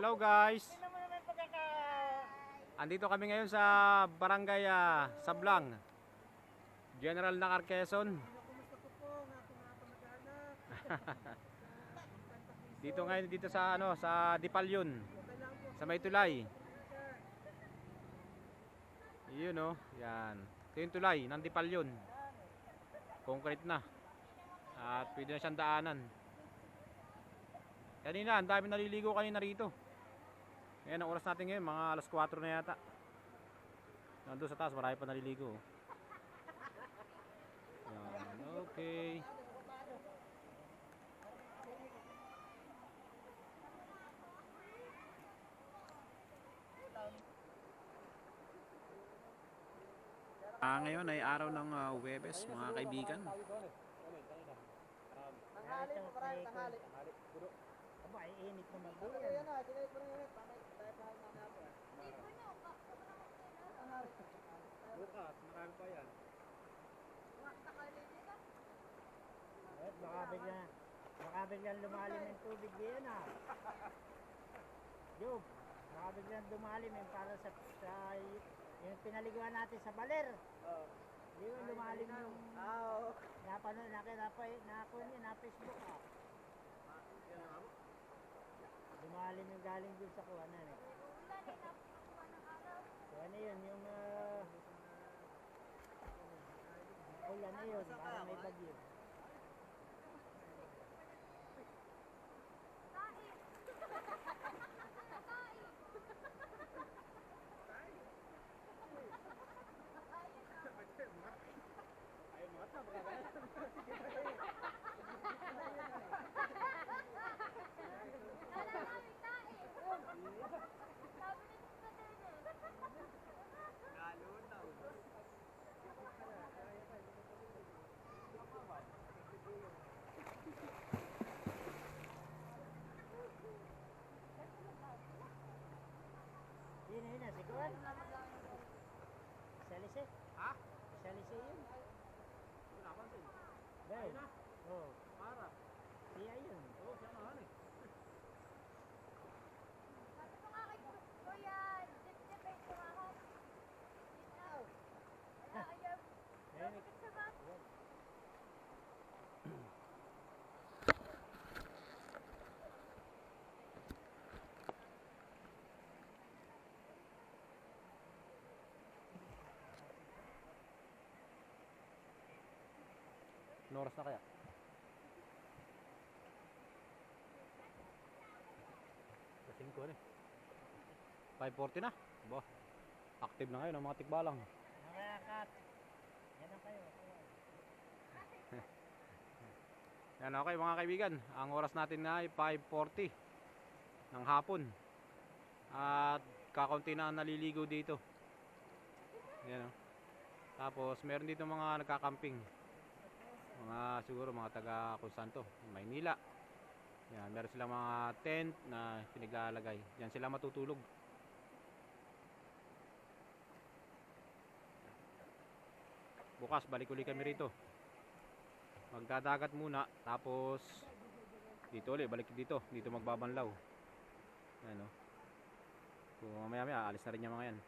Hello guys. Andito kami ngayon sa Barangay Sablang, General Nakar, Quezon. Dito ngayon dito sa sa Dipalyon, sa May Tulay. 'Yun oh, 'yan. Ito yung tulay ng Dipalyon. Concrete na. At pwede na siyang daanan. Kanina, ang dami naliligo kanina rito. Ngayon, ang oras natin ngayon, mga alas 4 na yata. Nandun sa taas, marami pa naliligo. Yan, okay. Ngayon ay araw ng Huwebes, mga kaibigan. Tanghali po, maraming tanghali. Aba, ay init naman po yan. Yan na, sinayit mo na yun. Tayo pa mamaya po. Bukas, marami pa yan. Baka biglang lumalim yung tubig diyan ah. Job, baka biglang lumalim yung para sa yung pinaliguan natin sa baler. Oo. Di ba lumalim yung napanood na Facebook ah. Lumalim yung galing dun sa kuwanan eh. Ano yun, yung ulan na yun, parang may bagyo. Yun na, siguro. Salise? Ha? Salise yun. Napansin? Ayun na? Oo. Para? Siya yun. Oo, siya naman eh. Sabi mo nga kay Kuya, dip-dip ay tumahok. Ayaw. Ayaw. Lapit sa ba? Anong oras na kaya? Sa 5 na eh. 5:40 na. Ba, active na ngayon ang mga tikbalang. Nakakat. Yan ang kayo. Yan, okay mga kaibigan. Ang oras natin na ay 5:40 ng hapon. At kakaunti na naliligo dito. Yan oh. Tapos meron dito mga nagkakamping. Siguro mga taga Constanto, Maynila. Yan, meron silang mga tent na pinaglalagay. Yan sila matutulog. Bukas balik uli kami rito. Magdadagat muna, tapos dito ulit, balik dito magbabanlaw. Yan oh. So mamaya alis na rin yung mga yan.